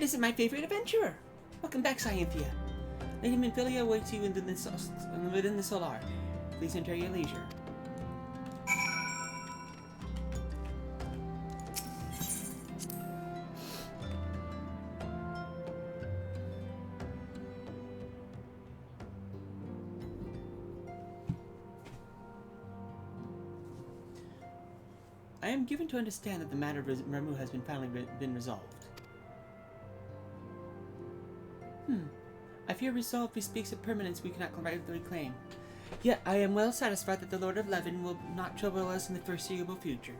this is my favorite adventurer. Welcome back, Sainthia. Lady Minfilia awaits you within the solar. Please enter your leisure. I am given to understand that the matter of Ramu has finally been resolved. I fear resolve bespeaks a permanence we cannot rightly claim. Yet I am well satisfied that the Lord of Levin will not trouble us in the foreseeable future.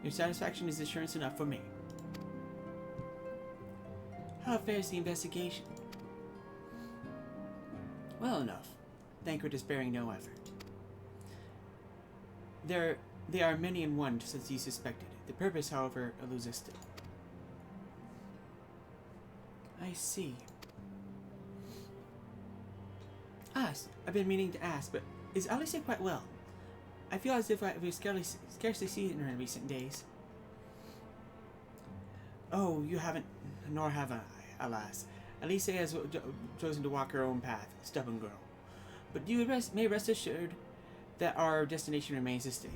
Your satisfaction is assurance enough for me. How fares the investigation? Well enough. Thankward is sparing no effort. They are many in one, just as you suspected. The purpose, however, eludes us still. I see. I've been meaning to ask, but is Alice quite well? I feel as if we've scarcely seen her in recent days. Oh, you haven't, nor have I, alas. Alice has chosen to walk her own path, stubborn girl. But you may rest assured that our destination remains the same.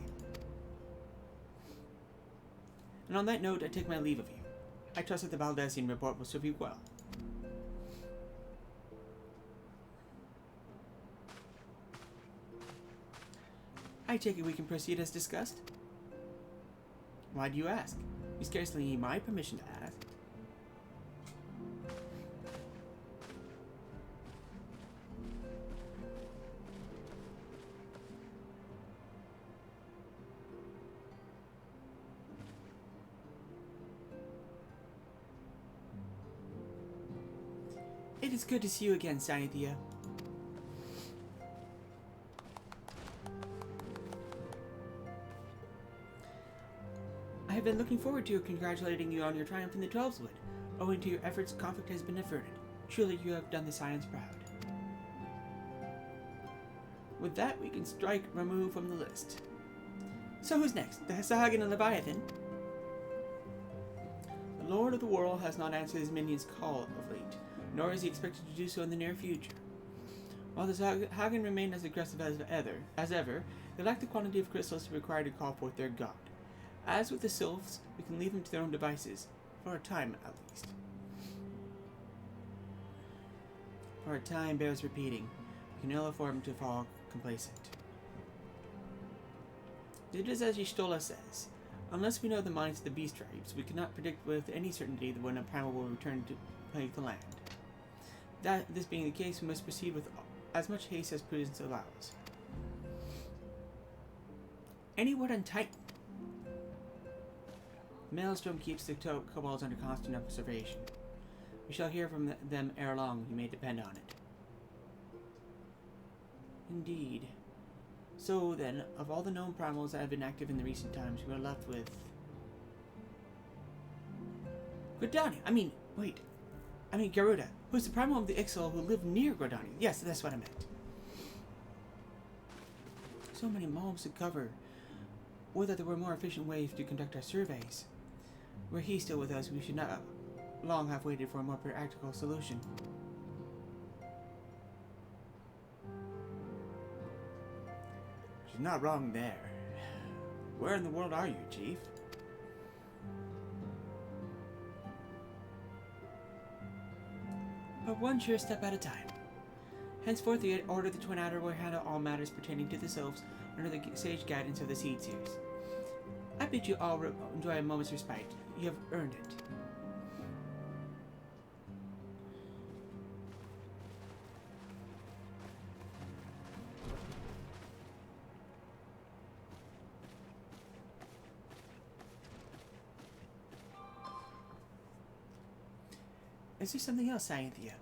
And on that note, I take my leave of you. I trust that the Valdesian report will serve you well. I take it we can proceed as discussed? Why do you ask? You scarcely need my permission to ask. It is good to see you again, Sainthia. I have been looking forward to congratulating you on your triumph in the Twelveswood. Owing to your efforts, conflict has been averted. Truly, you have done the Scions proud. With that, we can strike Ramu from the list. So who's next? The Sahagin and Leviathan? The Lord of the World has not answered his minion's call of late, nor is he expected to do so in the near future. While the Sahagin remain as aggressive as ever, they lack the quantity of crystals required to call forth their god. As with the Sylphs, we can leave them to their own devices, for a time at least. For a time bears repeating. We can ill afford them to fall complacent. It is as Y'shtola says. Unless we know the minds of the beast tribes, we cannot predict with any certainty when a primal will return to plague the land. This being the case, we must proceed with as much haste as prudence allows. Any word on Titan? Maelstrom keeps the kobolds under constant observation. We shall hear from them ere long, you may depend on it. Indeed. So then, of all the known primals that have been active in the recent times, we are left with... Gordani! Garuda, who's the primal of the Ixal who lived near Gordani. Yes, that's what I meant. So many mobs to cover. Would that there were more efficient ways to conduct our surveys. Were he still with us, we should not long have waited for a more practical solution. She's not wrong there. Where in the world are you, Chief? But one sure step at a time. Henceforth, the Order of the Twin Adder will handle all matters pertaining to the Sylphs under the sage guidance of the Seed Seers. I bid you all enjoy a moment's respite. You have earned it. Is there something else, Sainthia?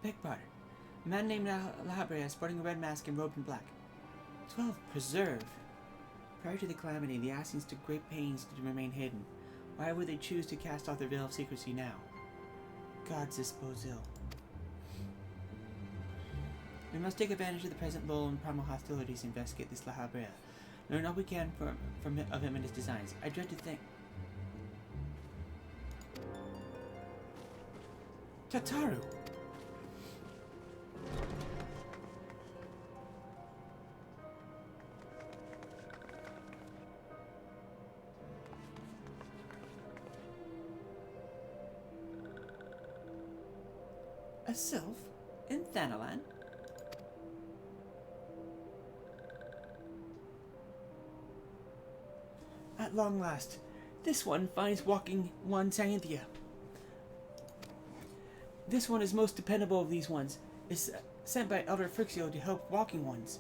Beg pardon. A man named Lahabrea, sporting a red mask and robed in black. 12 preserve. Prior to the calamity, the Assassins took great pains to remain hidden. Why would they choose to cast off their veil of secrecy now? Gods dispose ill. We must take advantage of the present lull in primal hostilities to investigate this Lahabrea. Learn all we can of him and his designs. I dread to think. Tataru! A sylph? In Thanalan? At long last, this one finds walking one Sainthia. This one is most dependable of these ones, is sent by Elder Frixio to help walking ones.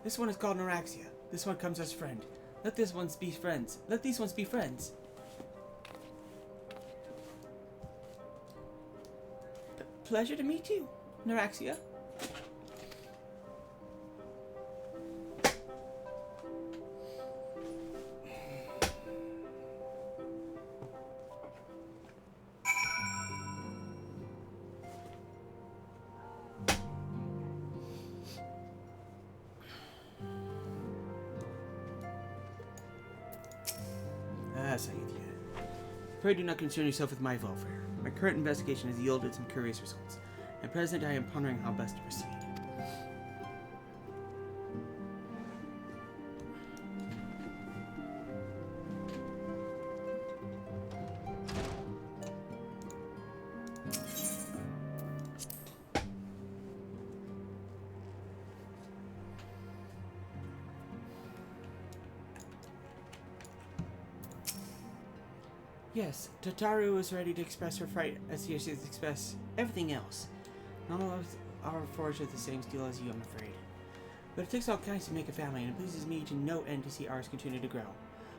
This one is called Noraxia. This one comes as friend. Let these ones be friends. Let these ones be friends. Pleasure to meet you, Noraxia. Sainthia. Pray do not concern yourself with my welfare. My current investigation has yielded some curious results. At present, I am pondering how best to proceed. Yes, Tataru is ready to express her fright as she has expressed everything else. None of us are forged of the same steel as you, I'm afraid. But it takes all kinds to make a family, and it pleases me to no end to see ours continue to grow.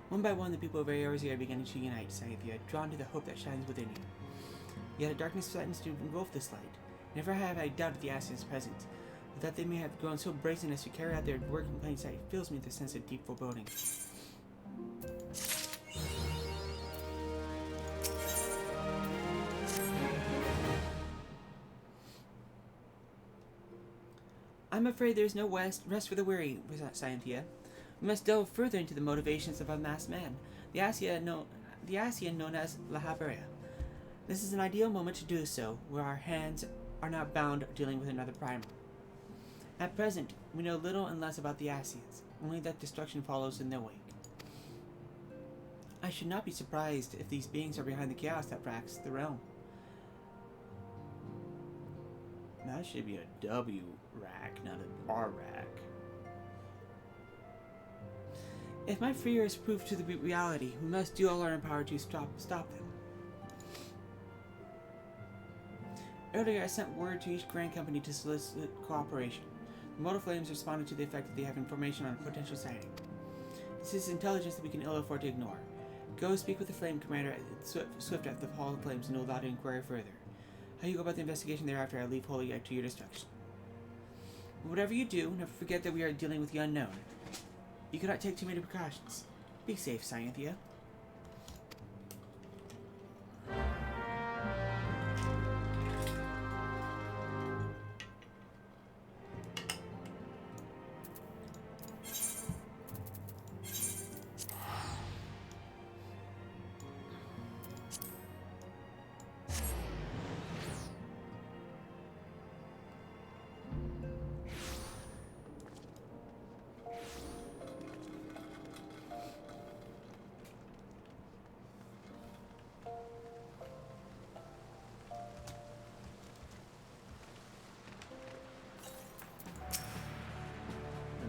One by one, the people of Eorzea are beginning to unite, Sainthia, drawn to the hope that shines within you. Yet a darkness threatens to engulf this light. Never have I doubted the Ascians' presence, but that they may have grown so brazen as to carry out their work in plain sight fills me with a sense of deep foreboding. I'm afraid there is no rest for the weary, Sainthia. We must delve further into the motivations of a masked man, the Ascian known as La Habrea. This is an ideal moment to do so, where our hands are not bound dealing with another primal. At present, we know little and less about the Ascians, only that destruction follows in their wake. I should not be surprised if these beings are behind the chaos that racks the realm. That should be a W rack, not an R rack. If my fears prove to be reality, we must do all our power to stop them. Earlier, I sent word to each Grand Company to solicit cooperation. The Motor Flames responded to the effect that they have information on a potential sighting. This is intelligence that we can ill afford to ignore. Go speak with the Flame Commander Swift at the Hall of Flames and know how to inquire further. How you go about the investigation thereafter, I leave wholly to your destruction. Whatever you do, never forget that we are dealing with the unknown. You cannot take too many precautions. Be safe, Sainthia.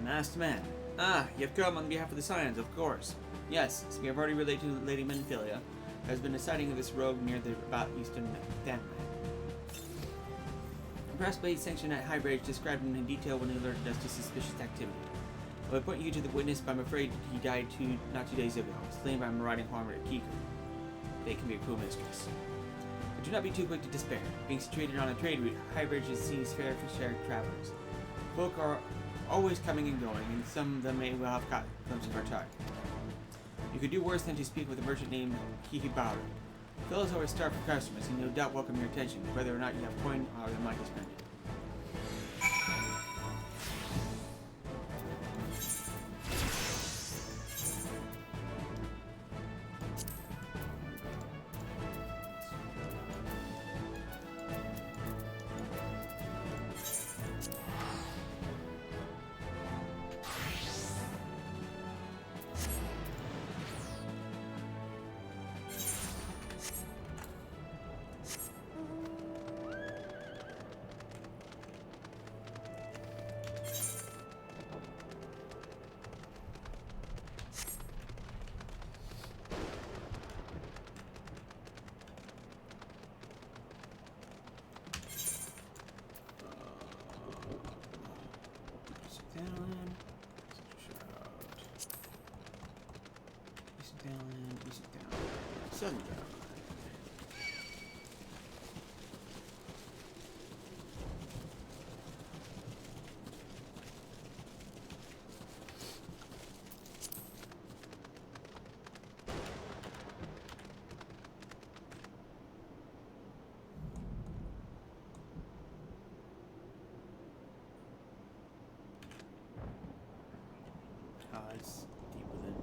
Masked man. Ah, you have come on behalf of the Scions, of course. Yes, as we have already relayed to Lady Menophilia, there has been a sighting of this rogue near the about eastern Thanalan. A breastplate sanctioned at Highbridge described him in detail when he alerted us to suspicious activity. I would point you to the witness, but I'm afraid he died not 2 days ago, slain by a marauding farmer at Kiko. They can be a cruel mistress. But do not be too quick to despair. Being situated on a trade route, Highbridge is seen as fair for shared travelers. Folk are always coming and going, and some of them may well have caught a glimpse of our target. You could do worse than to speak with a merchant named Hihibaru. Fellows always starve for customers, and no doubt welcome your attention, whether or not you have coin or the money to spend it. down. Shroud. East down. East down. Sun down. It's deep within.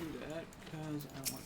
Do that because I want.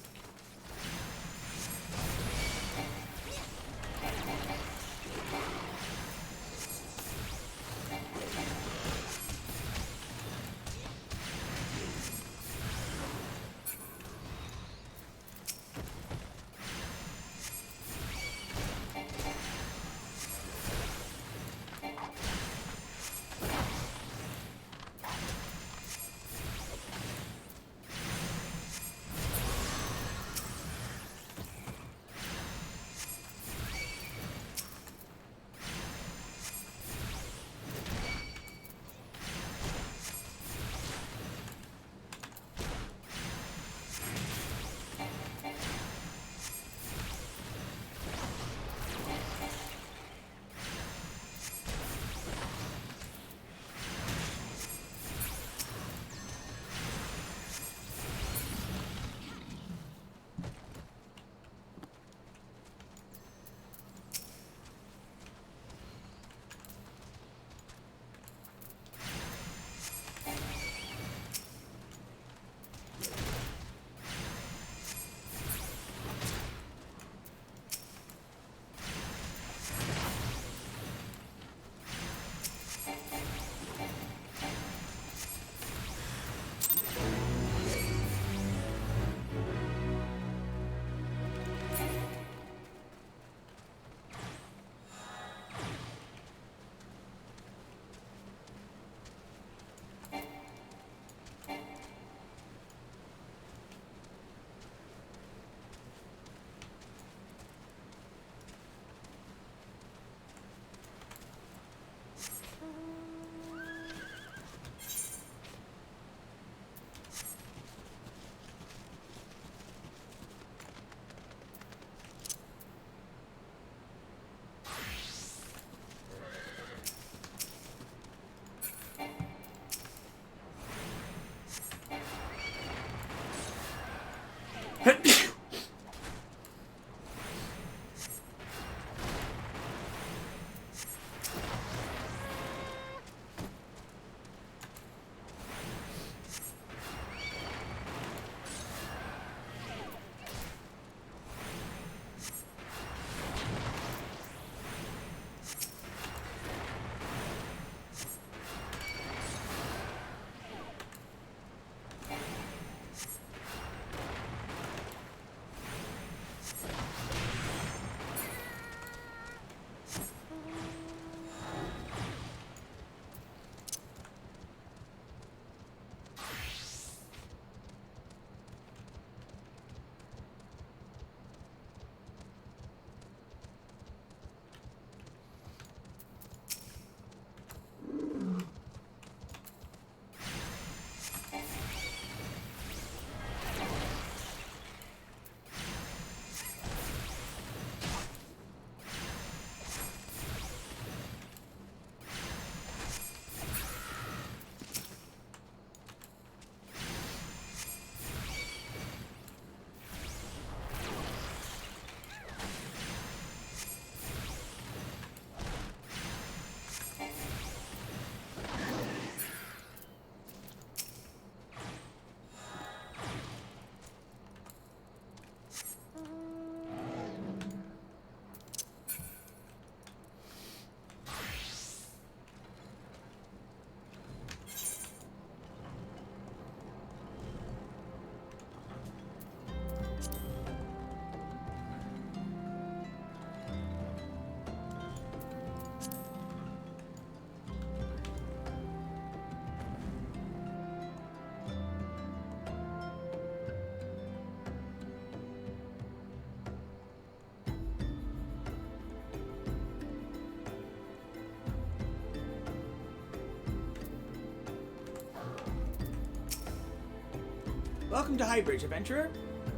Welcome to Highbridge, adventurer.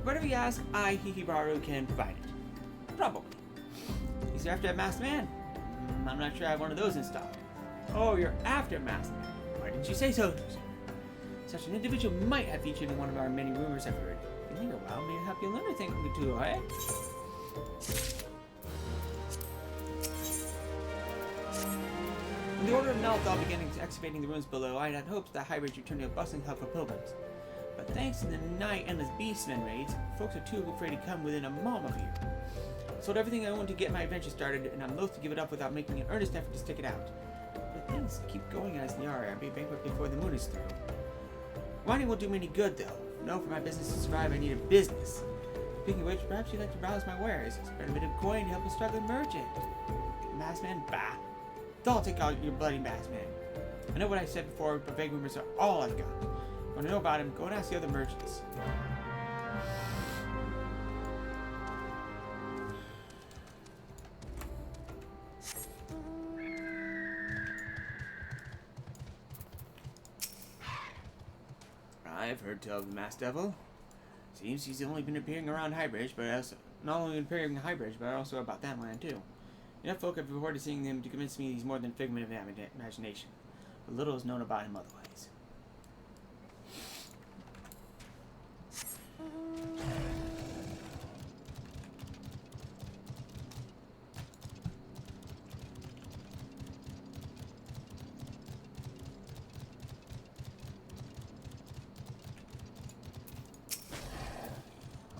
Whatever you ask, I, Hikibaru, can provide it. Probably. Is you after a masked man? I'm not sure I have one of those in stock. Oh, you're after a masked man. Why didn't you say so? Such an individual might have featured in one of our many rumors I've heard. If you linger a while, maybe help you learn a thing or two, eh? When the Order of Nalthal began excavating the ruins below, I had hopes that Highbridge would turn to a bustling hub for pilgrims. But thanks to the nigh endless beastmen raids, folks are too afraid to come within a mile of here. I sold everything I owned to get my adventure started, and I'm loath to give it up without making an earnest effort to stick it out. But things keep going as they are. I'll be bankrupt before the moon is through. Whining won't do me any good, though. No, for my business to survive, I need a business. Speaking of which, perhaps you'd like to browse my wares. Spread a bit of coin to help a struggling merchant. Maskman? Bah. Don't take out your bloody maskman. I know what I said before, but vague rumors are all I've got. Want to know about him, go and ask the other merchants. I've heard tell of the Masked Devil. Seems he's only been appearing around Highbridge, but also not only appearing in Highbridge, but also about that land too. Enough folk have reported seeing him to convince me he's more than a figment of imagination. But little is known about him otherwise.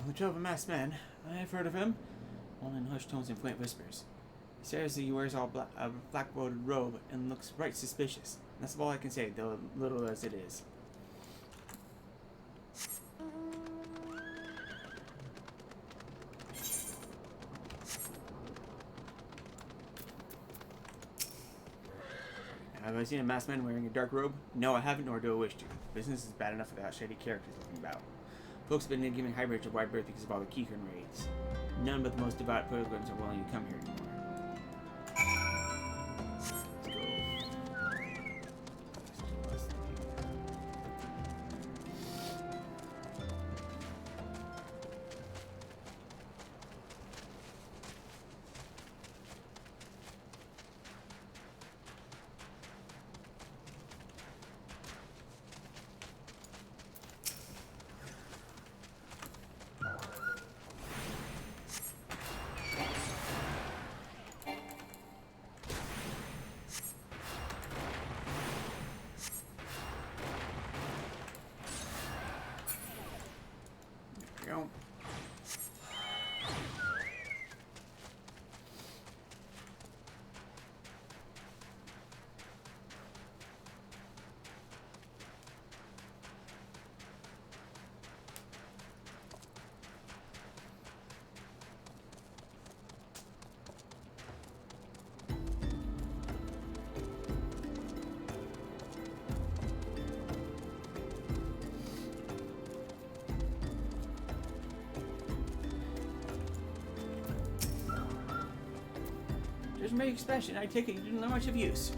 The Trove of Masked Men. I've heard of him. All in hushed tones and quaint whispers. He says he wears a black-bordered robe and looks right suspicious. That's all I can say, though little as it is. Have I seen a masked man wearing a dark robe? No, I haven't, nor do I wish to. Business is bad enough without shady characters looking about. Folks have been giving Highbridge a wide berth because of all the Kikern raids. None but the most devout pilgrims are willing to come here anymore. go. Judging by your expression, I take it you didn't know much of use.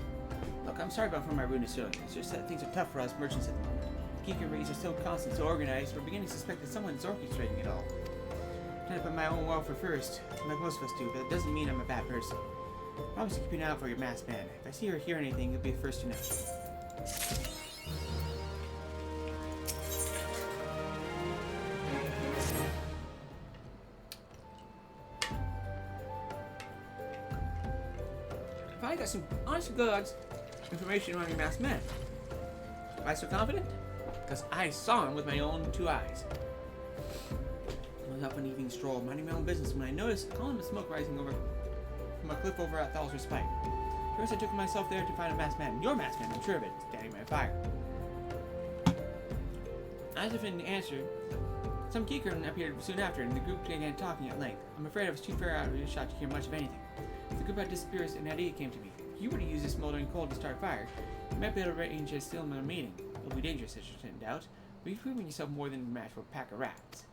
Look, I'm sorry about my rudeness earlier. It's just that things are tough for us merchants at the moment. Geeker rates are so constant, so organized, we're beginning to suspect that someone's orchestrating it all. I'm trying to put my own welfare first, like most of us do, but it doesn't mean I'm a bad person. I promise to keep an eye out for your masked man. If I see or hear anything, you'll be the first to know. I got some honest to God's information on your masked man. Why so confident? Because I saw him with my own 2 eyes. I was up an evening stroll, minding my own business, when I noticed a column of smoke rising over from a cliff over at Thal's Spike. First I took myself there to find a masked man. Your masked man, I'm sure of it, standing by a fire. As if in answer, some geeker appeared soon after, and the group began talking at length. I'm afraid I was too far out of earshot to hear much of anything. The group had dispersed, and an idea came to me. If you were to use this smoldering coal to start a fire, you might be able to arrange a stillman meeting. It'll be dangerous, as you turned out, but you're proving yourself more than a match for a pack of rats.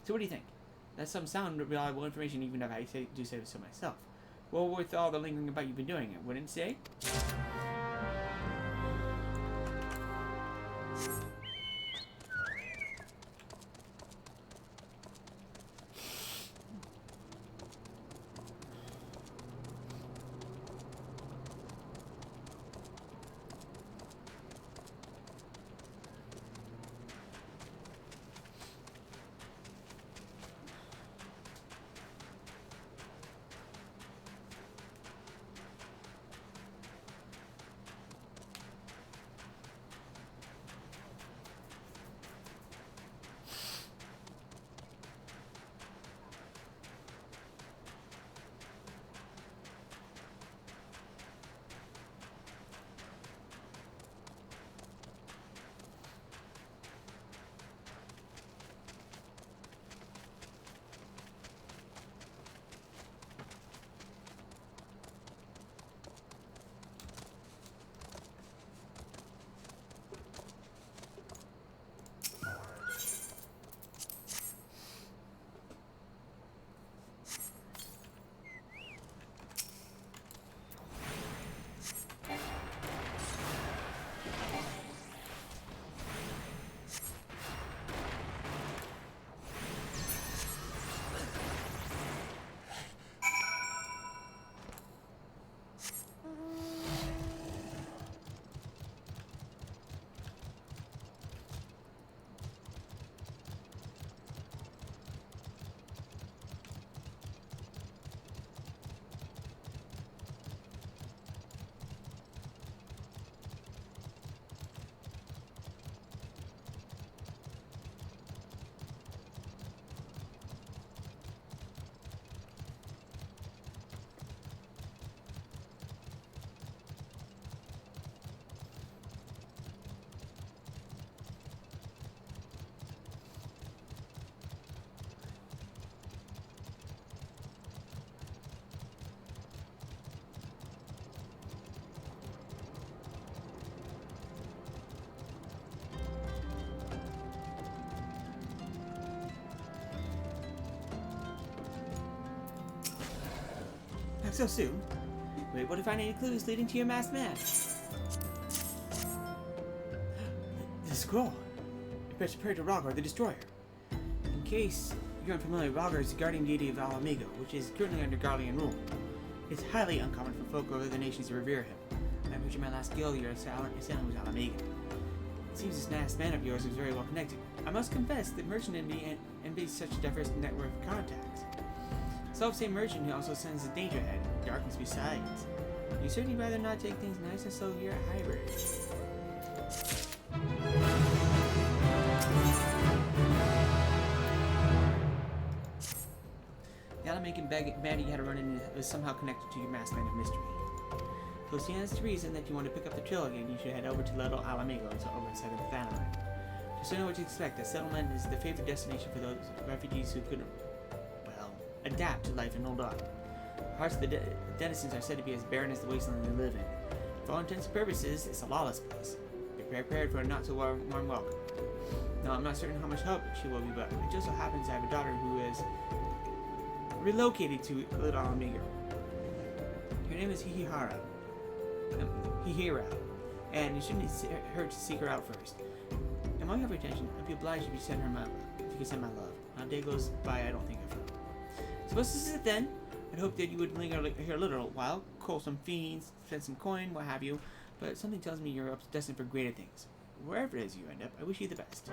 So what do you think? That's some sound reliable information, even if I do say so myself. Well worth all the lingering about you've been doing it, wouldn't it say? Not so soon. We're able to find any clues leading to your masked man. The scroll. It bears prayer to Rogar the Destroyer. In case you're unfamiliar, Rogar is the guardian deity of Mhigo, which is currently under Garlean rule. It's highly uncommon for folk of other nations to revere him. I picture my last guild year sailing was Mhigo. It seems this masked man of yours is very well connected. I must confess that merchant envies such a diverse network of contacts. Self-same merchant who also sends the danger ahead, darkness besides. You'd certainly rather not take things nice and slow here at Hybrid. Alamacan bandit you had a run in was somehow connected to your masked man of mystery. So stands to reason that you want to pick up the trail again, you should head over to Little Mhigo, over inside of Thanarine. Just so you know what to expect, the settlement is the favorite destination for those refugees who couldn't, well, adapt to life in Old Autumn. Parts of the denizens are said to be as barren as the wasteland they live in. For all intents and purposes, it's a lawless place. Be prepared for a not-so-warm welcome. Now, I'm not certain how much help she will be, but it just so happens I have a daughter who is relocated to Little Mhigo. Her name is Hihira, and you shouldn't hurt to seek her out first. And while you have her attention, I'd be obliged if you send her if you could send my love. Now, a day goes by, I don't think of her. So this is it then. I'd hope that you would linger here a little while, cull some fiends, spend some coin, what have you, but something tells me you're destined for greater things. Wherever it is you end up, I wish you the best.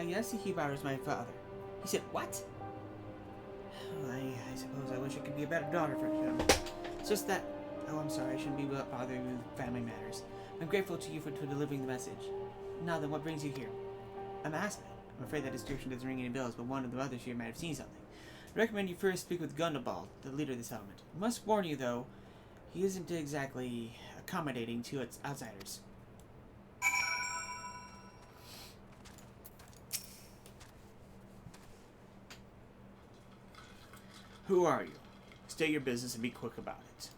yes, Hibaro is my father. He said, what? I suppose I wish I could be a better daughter for him. It's just that... Oh, I'm sorry, I shouldn't be bothering you with family matters. I'm grateful to you for delivering the message. Now then, what brings you here? I'm Aspen. I'm afraid that description doesn't ring any bells, but one of the others here might have seen something. I recommend you first speak with Gundabald, the leader of this element. I must warn you, though, he isn't exactly accommodating to its outsiders. Who are you? State your business and be quick about it.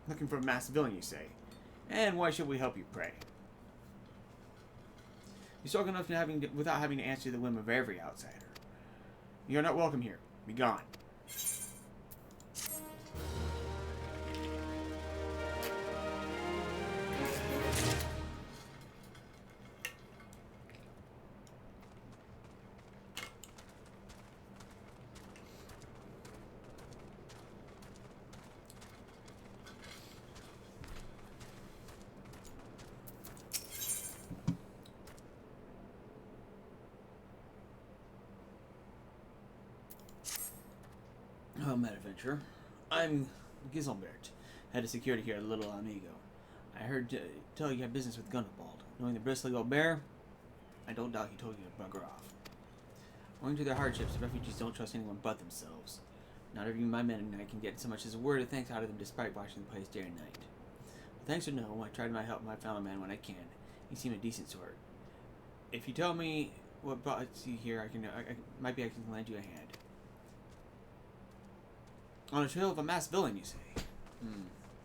Looking for a masked villain, you say? And why should we help you, pray? You're strong enough without having to answer the whim of every outsider. You're not welcome here. Be gone. Oh, Mad Adventure. I'm Giselbert, head of security here at Little Mhigo. I heard tell you have business with Gundabald. Knowing the bristly old bear, I don't doubt he told you to bugger off. Owing to their hardships, the refugees don't trust anyone but themselves. Not even my men and I can get so much as a word of thanks out of them despite watching the place day and night. But thanks or no, I try to help my fellow man when I can. He seemed a decent sort. If you tell me what brought you here, I can lend you a hand. On a trail of a masked villain, you say?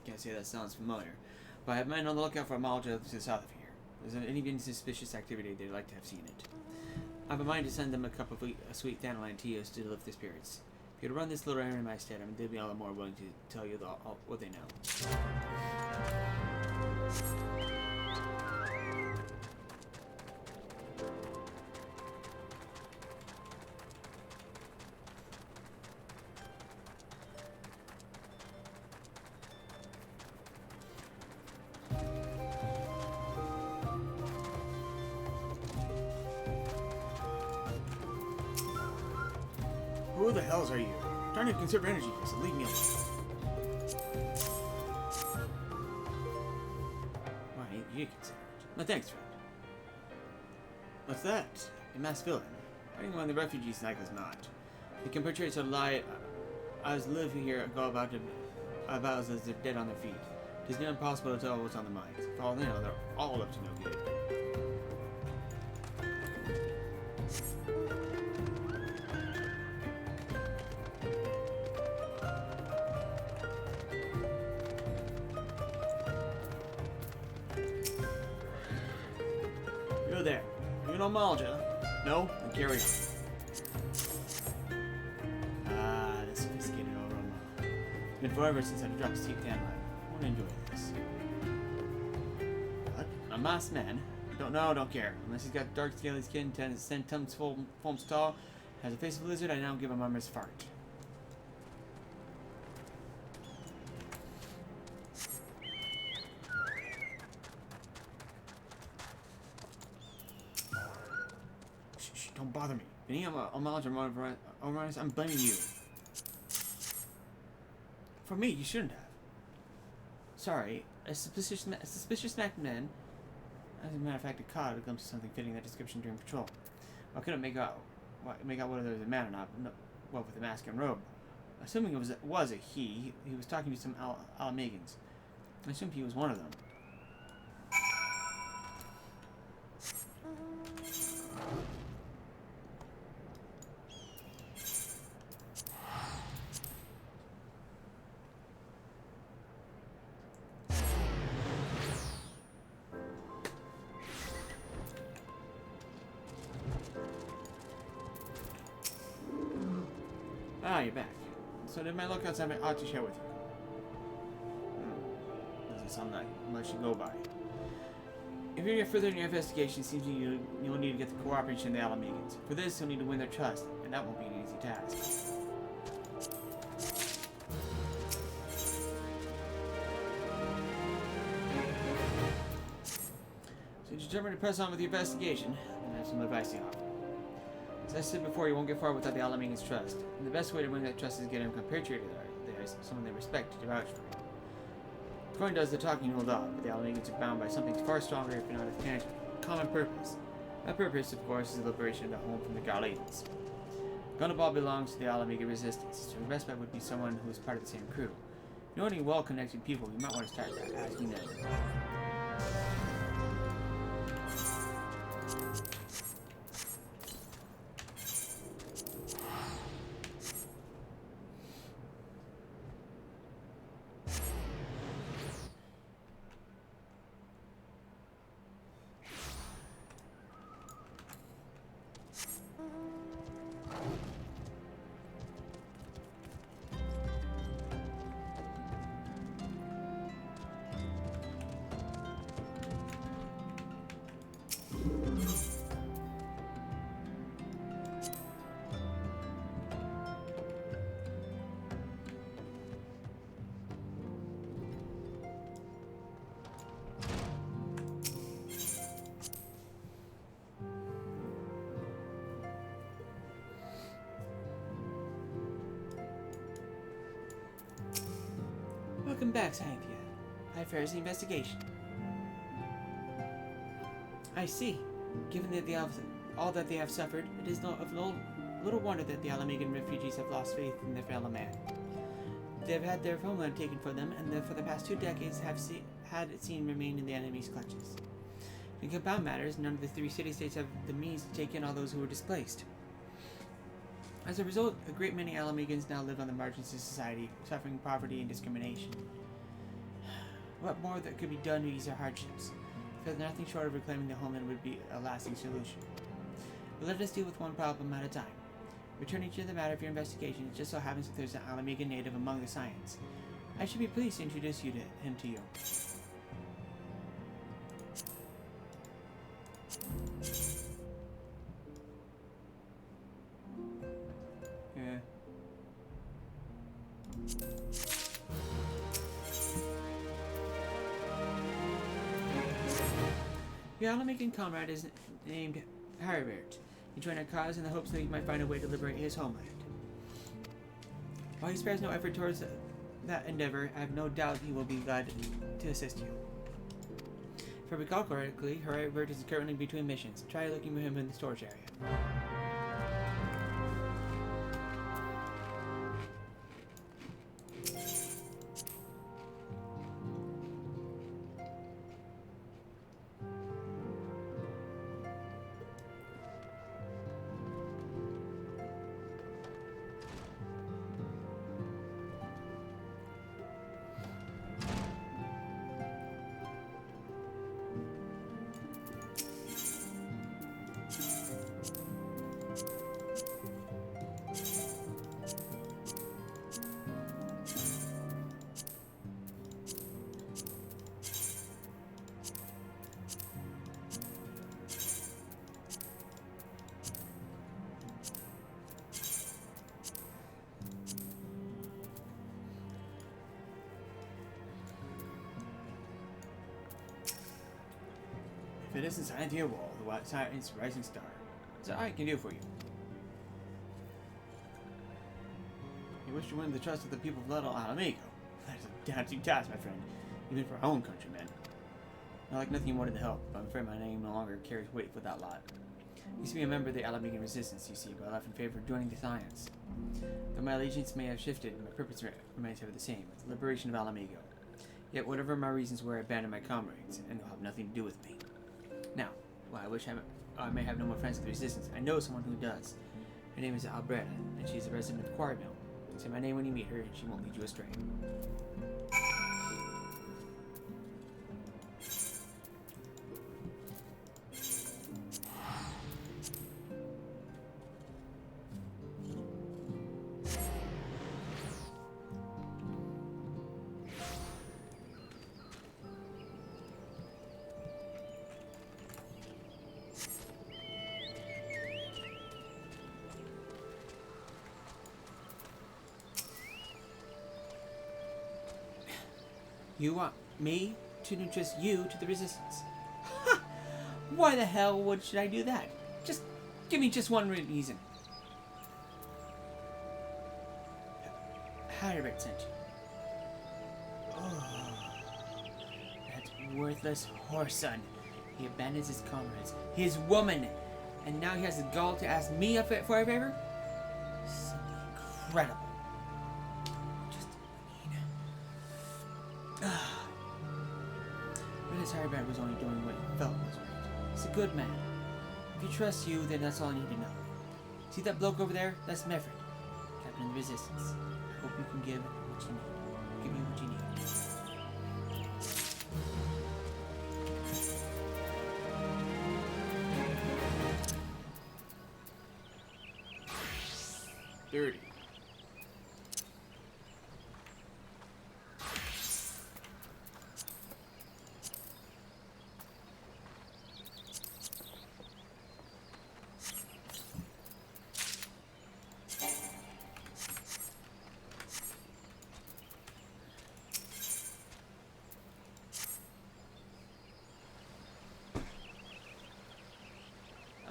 Can't say that sounds familiar. But I have men on the lookout for a mile to the south of here. If there's any suspicious activity, they'd like to have seen it. I have a mind to send them a cup of sweet dandelion tea to lift their spirits. If you'd run this little errand in my stead, they'd be all the more willing to tell you what they know. Who the hells are you? I'm trying to conserve energy here, so leave me alone. Why, you consider it. No thanks, friend. What's that? A masked villain. Fighting among the refugees cycle's not. The can portray so lie as live here go about as they're dead on their feet. It is near impossible to tell what's on their minds. For all they know, they're all up to no good. You're there. You know Malja? No? Then carry on. The sophisticated aroma. It's been forever since I've dropped a steep dandelion. I want to enjoy this. What? A masked man? Don't know, don't care. Unless he's got dark scaly skin, 10 tons foams tall, has a face of a lizard, I now give him armor's fart. Shh, don't bother me. Any homage or I'm blaming you. For me, you shouldn't have. Sorry, a suspicious smacked man. As a matter of fact, a cod would come to something fitting that description during patrol. I couldn't make out whether it was a man or not. Well, with a mask and robe. Assuming it was a he was talking to some Alamegans. I assumed he was one of them. Ah, you're back. So did my lookouts have an ought to share with you? Doesn't sound like much to go by. If you're further in your investigation, it seems you'll need to get the cooperation of the Alamegans. For this, you'll need to win their trust, and that won't be an easy task. So you're determined to press on with your investigation, and I have some advice to offer. As I said before, you won't get far without the Alamegan's trust. And the best way to win that trust is to get him compatriot theirs, someone they respect to vouch for him. Coin does the talking hold off, but the Alamegans are bound by something far stronger, if not a common purpose. That purpose, of course, is the liberation of the home from the Garleans. Gunaball belongs to the Alamega Resistance, so your best bet would be someone who is part of the same crew. If you know any well-connected people, you might want to start asking them. Welcome back, Sainthia. How fares the investigation? I see. Given that all that they have suffered, it is of little wonder that the Alamegan refugees have lost faith in their fellow man. They have had their homeland taken from them, and for the past 2 decades have had it seen remain in the enemy's clutches. In compound matters, none of the 3 city-states have the means to take in all those who were displaced. As a result, a great many Alamegans now live on the margins of society, suffering poverty and discrimination. What more that could be done to ease their hardships? Because nothing short of reclaiming the homeland would be a lasting solution. But let us deal with one problem at a time. Returning to the matter of your investigation, it just so happens that there's an Alamegan native among the Scions. I should be pleased to introduce him to you. Your Alamegan comrade is named Haribert. He joined our cause in the hopes that he might find a way to liberate his homeland. While he spares no effort towards that endeavor, I have no doubt he will be glad to assist you. If I recall correctly, Haribert is currently between missions. Try looking for him in the storage area. If it isn't Sainthia Wol, the science rising star, that's all I can do for you. You wish to win the trust of the people of Little Mhigo. That's a daunting task, my friend, even for our own countrymen. I like nothing more than to help, but I'm afraid my name no longer carries weight for that lot. I used to be a member of the Alamegan Resistance, you see, but I left in favor of joining the Science. Though my allegiance may have shifted, my purpose remains ever the same, the liberation of Mhigo. Yet whatever my reasons were, I abandoned my comrades, and they'll have nothing to do with me. Now, while I wish I may have no more friends with the Resistance, I know someone who does. Her name is Alberta, and she's a resident of Quarry Mill. Say my name when you meet her, and she won't lead you astray. You want me to introduce you to the Resistance? Ha! Why the hell should I do that? Just give me just one reason. Harriet sent you. Oh, that worthless whoreson. He abandons his comrades, his woman, and now he has the gall to ask me for a favor? Simply incredible. Just mean. But his Harriet was only doing what he felt was right. He's a good man. If he trusts you, then that's all I need to know. See that bloke over there? That's Mefford, captain of the Resistance. I hope you can give what you need. Give me what you need. Dirty.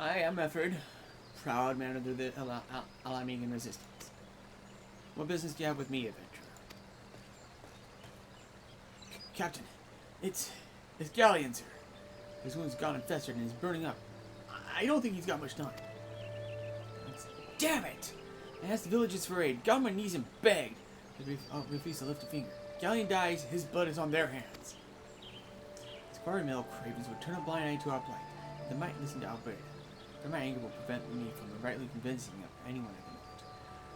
I am Mefford, proud man of the Alamigan Resistance. What business do you have with me, adventurer? Captain, it's Galleon, sir. His wound's gone infested and is burning up. I don't think he's got much time. Damn it! I asked the villagers for aid, got on my knees and begged. They refused to lift a finger. Galleon dies, his blood is on their hands. Squire Mill cravens would turn a blind eye to our plight. They might listen to our prayer. But my anger will prevent me from rightly convincing anyone at the moment.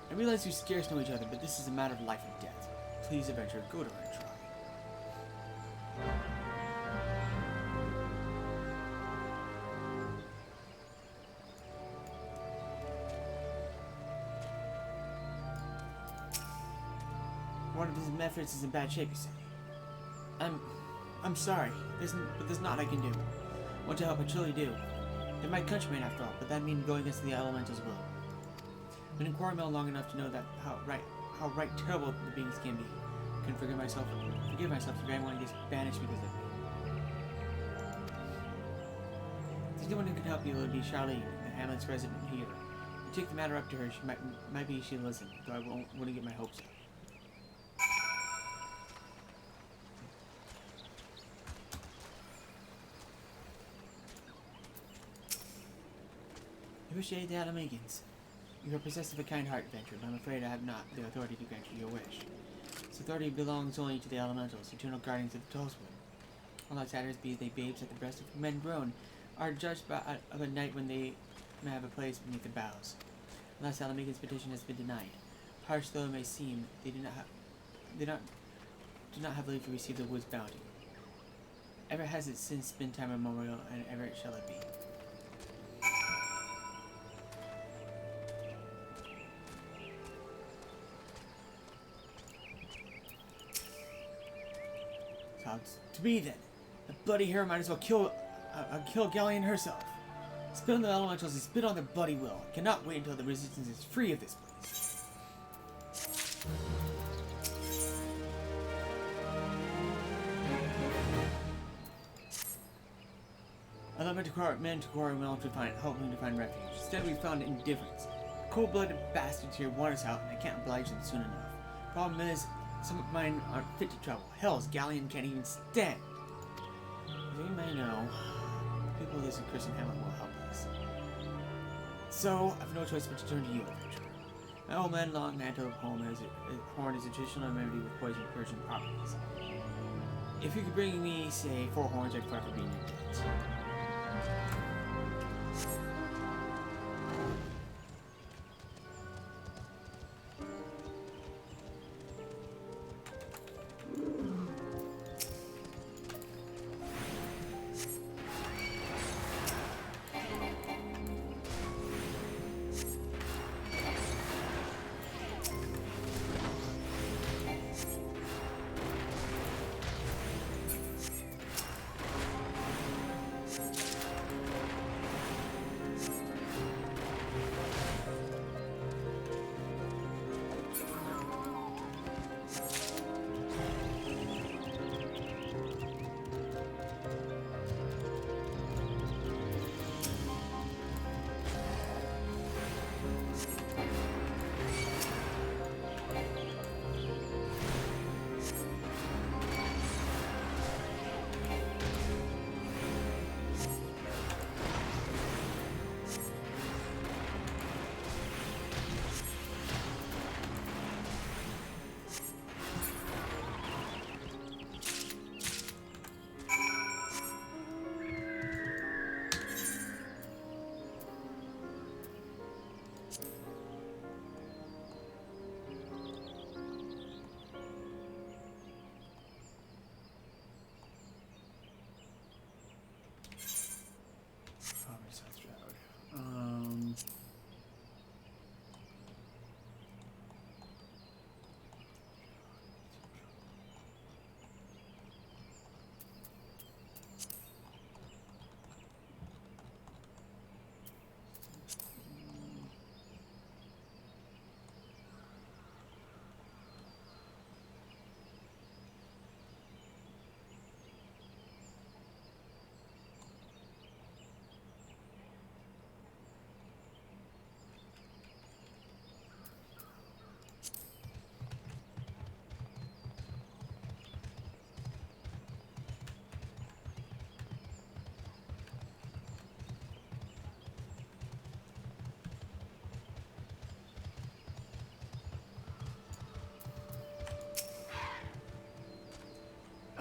I realize you scarce know each other, but this is a matter of life and death. Please, adventurer, go to her and try. One of his methods is in bad shape, you say. I'm sorry. There's not I can do. Want to help, I truly do. They're my countrymen after all, but that means going against the elementals will. Been in Quarry Mill long enough to know that how right terrible the beings can be. Can forgive myself if anyone gets banished because of me. If there's anyone who can help you, it would be Charlene, the Hamlet's resident healer. You take the matter up to her, she might be she'll listen, though I wouldn't get my hopes up. You wish to aid the Alamegans. You are possessed of a kind heart, adventurer, but I'm afraid I have not the authority to grant you your wish. This authority belongs only to the elementals, eternal guardians of the Tollswood. All outsiders, be they babes at the breast of men grown, are judged of a night when they may have a place beneath the boughs. Unless Alamegan's petition has been denied, harsh though it may seem, they do not have leave to receive the wood's bounty. Ever has it since been time immemorial, and ever it shall it be. To be then. The bloody hero might as well kill Galleon herself. Spit on the elementals and spit on their bloody will. I cannot wait until the resistance is free of this place. I left men to Quarry Mill hoping to find refuge. Instead we found indifference. Cold-blooded bastards here want us out, and I can't oblige them soon enough. Problem is, some of mine aren't fit to travel. Hell's Galleon can't even stand. As you may know, people of this accursed hamlet will help us. So, I've no choice but to turn to you, adventurer. My old man long mantle of horn is a traditional remedy with poison purging properties. If you could bring me, say, 4 horns, I'd forever be in your debt.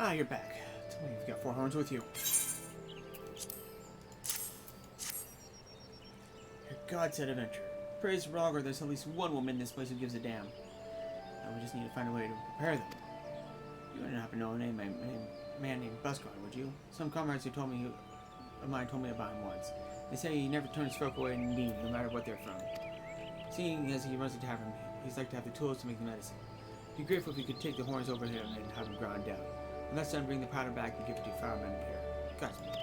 Ah, you're back. Tell me you've got 4 horns with you. Your God-said adventure. Praise Roger, there's at least one woman in this place who gives a damn. Now we just need to find a way to prepare them. You wouldn't happen to know a man named Buscar, would you? Some comrades of mine told me about him once. They say he never turns folk away in need, no matter what they're from. Seeing as he runs a tavern, he's like to have the tools to make the medicine. Be grateful if you could take the horns over here and have them ground down. When that's done, bring the powder back and give it to firemen here. Godspeed.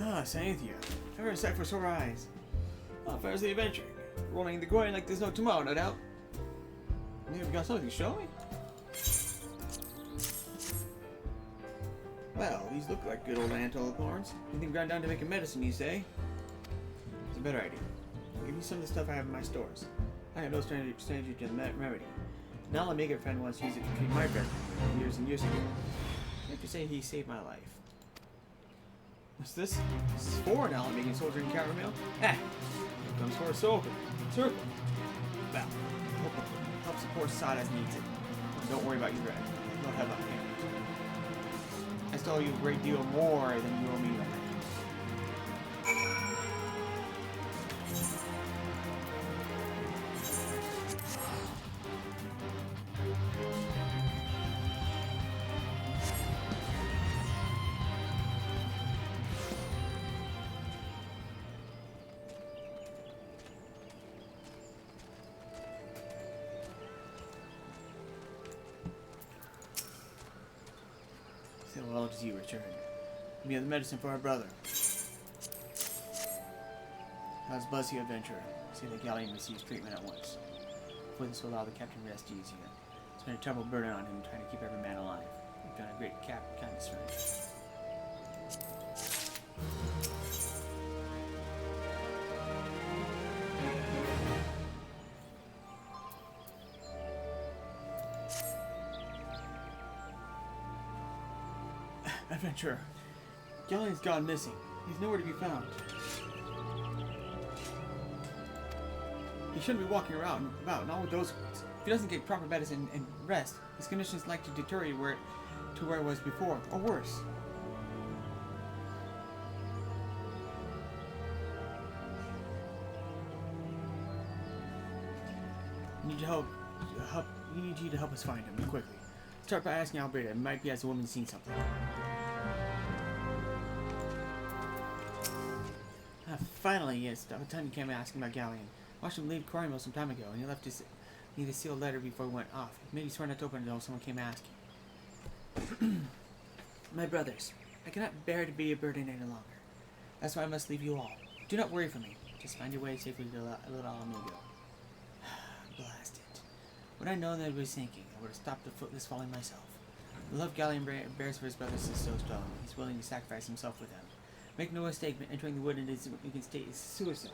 Ah, Sainthia. Ever a sight for sore eyes. Oh, fairs the adventure. Rolling the coin like there's no tomorrow, no doubt. Maybe we got something to show me? Well, these look like good old antelope horns. Anything ground down to make a medicine, you say? It's a better idea. I'll give you some of the stuff I have in my stores. I have no stranger to the remedy. Now I'll make a friend once used it to treat my friend years and years ago. I have to say he saved my life. What's this? This is for now I'm making soldier and counter meal? Eh! Here comes for a soldier. Circle. Well, help support Sod as needs it. Don't worry about your bread. Don't have a hand. I stole you a great deal more than you owe me. Well, as you return. We have the medicine for our brother. How's Buzzy adventurer? See the galleon receives treatment at once. For this will allow the captain rest easier. It's been a terrible burden on him trying to keep every man alive. We've done a great kindness for him. Adventurer. Galleon's gone missing. He's nowhere to be found. He shouldn't be walking around about, not with those ones. If he doesn't get proper medicine and rest, his condition is likely to deteriorate to where it was before, or worse. We need you to help us find him quickly. Start by asking Alberta. It might be as a woman seen something. Finally, yes. About time you came asking about Galleon. Watched him leave Cornwall some time ago, and he left me the sealed letter before he went off. Maybe he swore not to open it until someone came asking. My brothers, I cannot bear to be a burden any longer. That's why I must leave you all. Do not worry for me. Just find your way safely to little Mhigo. Blast it. Would I known that it was sinking, I would have stopped the footless falling myself. The love Galleon bears for his brothers is so strong, he's willing to sacrifice himself for them. Make no mistake, entering the wood in his weakened state is suicide.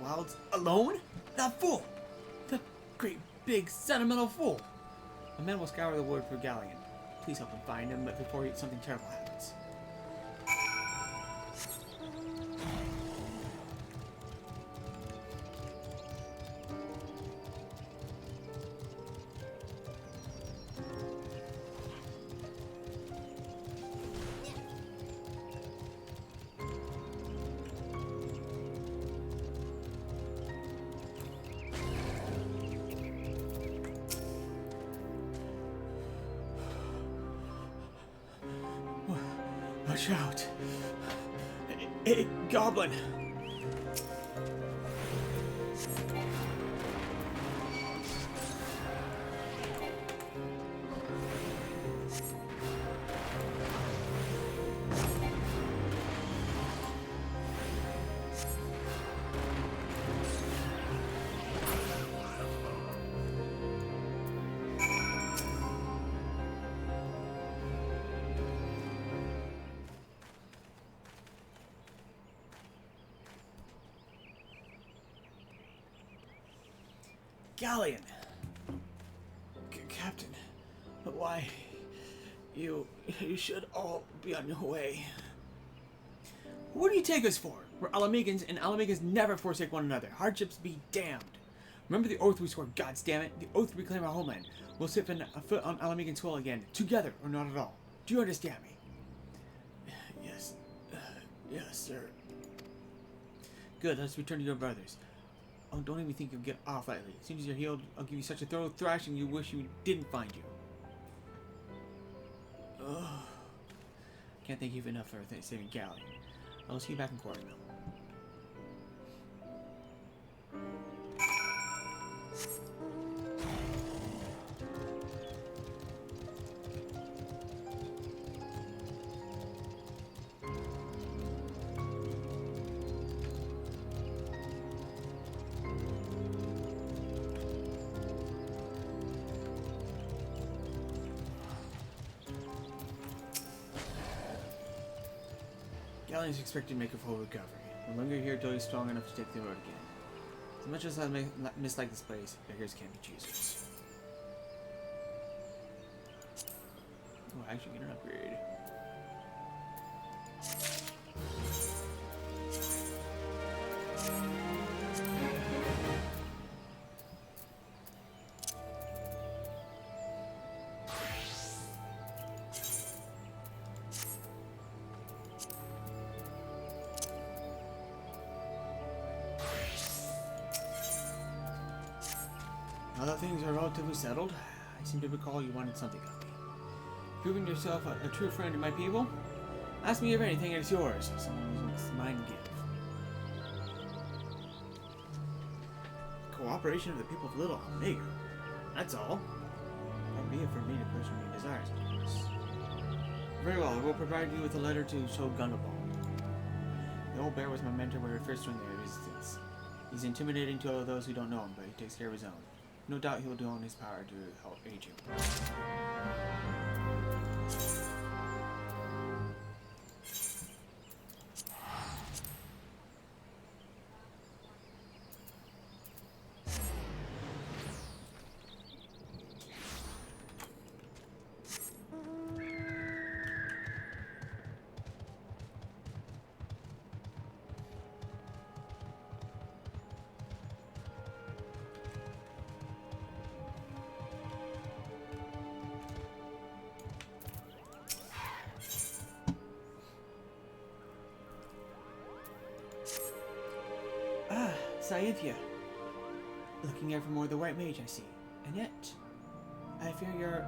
Wilds alone? That fool! The great big sentimental fool! A man will scour the wood for Galleon. Please help him find him, but before something terrible happens. Watch out. Hey, goblin! Galleon! Captain, but why? You should all be on your way. What do you take us for? We're Alamegans, and Alamegans never forsake one another. Hardships be damned. Remember the oath we swore, goddammit, the oath to reclaim our homeland. We'll sit a foot on Alamegan soil again, together or not at all. Do you understand me? Yes. Yes, sir. Good, let's return to your brothers. Oh, don't even think you'll get off lightly. As soon as you're healed, I'll give you such a thorough thrashing you wish you didn't find you. Ugh. Can't thank you enough for saving Galleon. I'll see you back in quarter now. Galleon is expected to make a full recovery. No longer here until he's strong enough to take the road again. As much as I mislike this place, beggars can't be choosers. Oh, I actually get an upgrade. Now that things are relatively settled, I seem to recall you wanted something of me. Proving yourself a true friend to my people? Ask me if anything is yours. Someone's mine to give. Cooperation of the people of Little Mhigo. That's all. Far be it for me to pursue your desires, of course. Very well, I will provide you with a letter to Shogunabal. The old bear was my mentor when we first joined the resistance. He's intimidating to all those who don't know him, but he takes care of his own. No doubt he'll do all in his power to help aid you. Sainthia. Looking out for more of the white mage, I see. And yet, I fear you're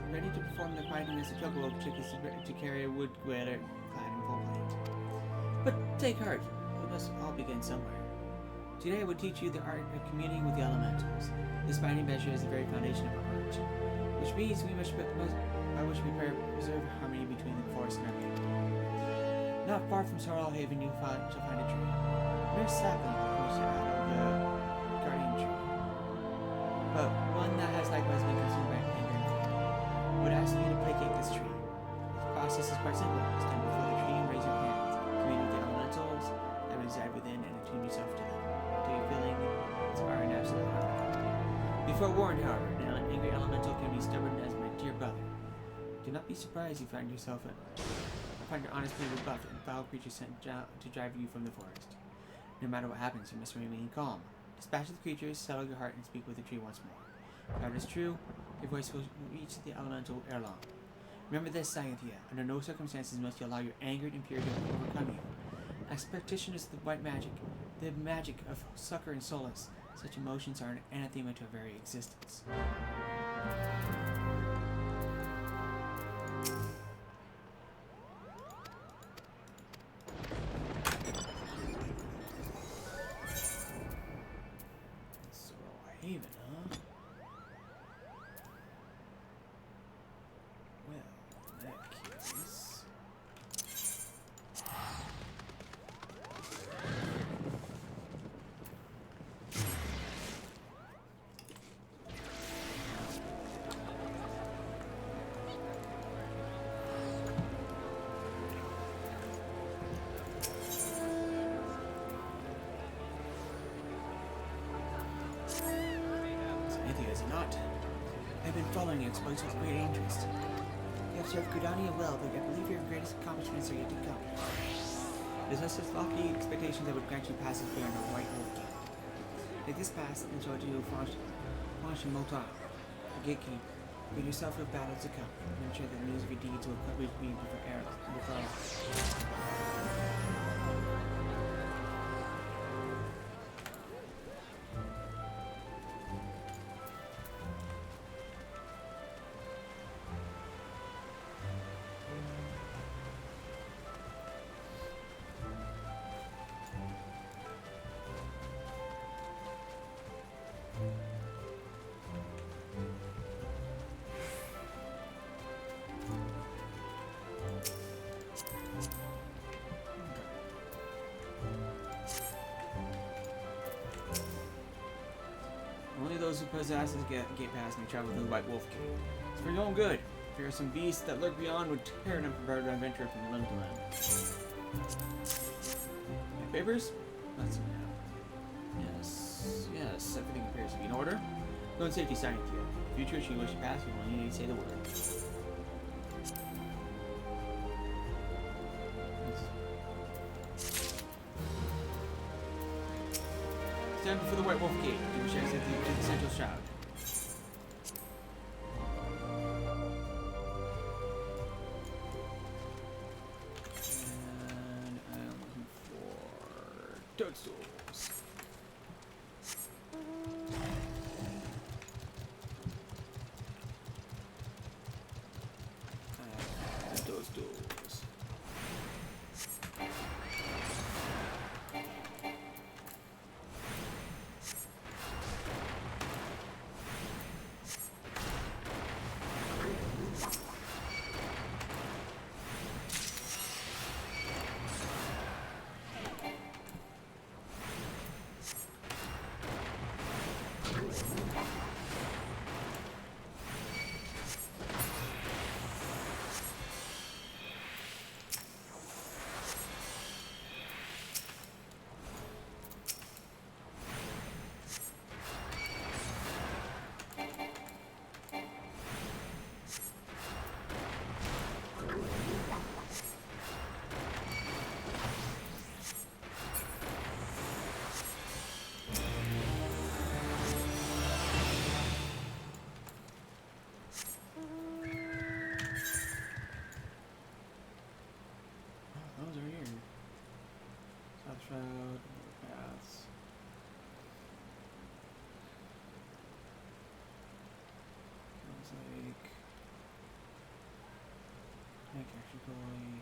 ready to perform the fighting as a juggalo chick is to carry a wood glider clad in full plate. But take heart, we must all begin somewhere. Today I would teach you the art of communing with the elementals. This fighting measure is the very foundation of our art, which means we must preserve harmony between the forest and our people. Not far from Sorrel Haven you shall find a tree. Mere sapling grows out of the guardian tree, but one that has likewise been consumed by anger and fear. I would ask you to placate this tree. The process is quite simple. Stand before the tree and raise your hands. Commune with the elementals that reside within and attune yourself to them, until your feeling inspire an absolute harmony. Be forewarned, however, an angry elemental can be stubborn as my dear brother. Do not be surprised you find yourself find your honest people rebuffed and foul creatures sent to drive you from the forest. No matter what happens, you must remain calm. Dispatch the creatures, settle your heart, and speak with the tree once more. If that is true, your voice will reach the elemental ere long. Remember this, Sainthia. Under no circumstances must you allow your anger and impurity to overcome you. As practitioners of the white magic, the magic of succor and solace, such emotions are an anathema to our very existence. I've been following your exploits with great interest. You have served Gridania well, but I believe your greatest accomplishments are yet to come. It is with such lofty expectations I would grant you passage here in the White Wolf Gate. Take this pass and show it to Motar, the gatekeeper. Rid yourself of battles to come, and ensure that news of your deeds will reach me before Errol. Only those who possess this gate pass may travel through the White Wolf Gate. It's for your own good. There are some beasts that lurk beyond would tear them from bird adventure from limb to limb. My papers? Let's see now. Yes, everything appears to be in order. Go in safety, Sainthia. In the future, should you wish to pass, you will only need to say the word. Stand before the White Wolf Gate. You wish access to the central shroud. And I'm looking for toadstools. Toadstools. Shroud, paths. Sounds like make action toy.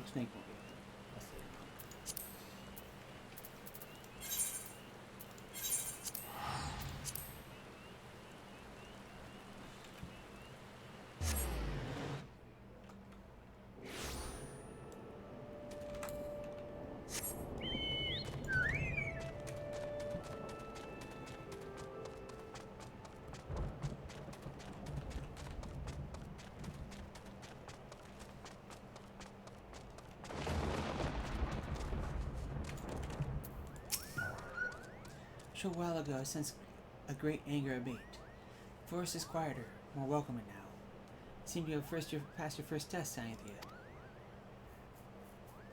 Snake won't be able to. That's it. A short while ago, I sensed a great anger abate. The forest is quieter, more welcoming now. It seemed you have passed your first test, Sainthia.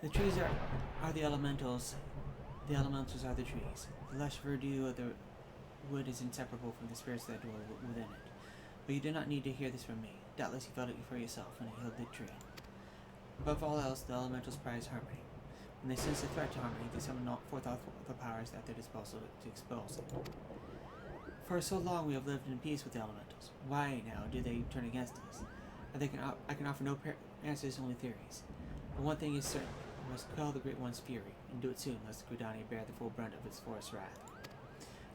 The trees are the elementals. The elementals are the trees. The lush verdure of the wood is inseparable from the spirits that dwell within it. But you do not need to hear this from me. Doubtless you felt it for yourself when you healed the tree. Above all else, the elementals prize harmony. When they sense a threat to harmony, they summon forth all the powers at their disposal to expose it. For so long we have lived in peace with the elementals. Why, now, do they turn against us? I can offer no answers, only theories. But one thing is certain. We must quell the Great One's fury, and do it soon, lest the Gridania bear the full brunt of its forest wrath.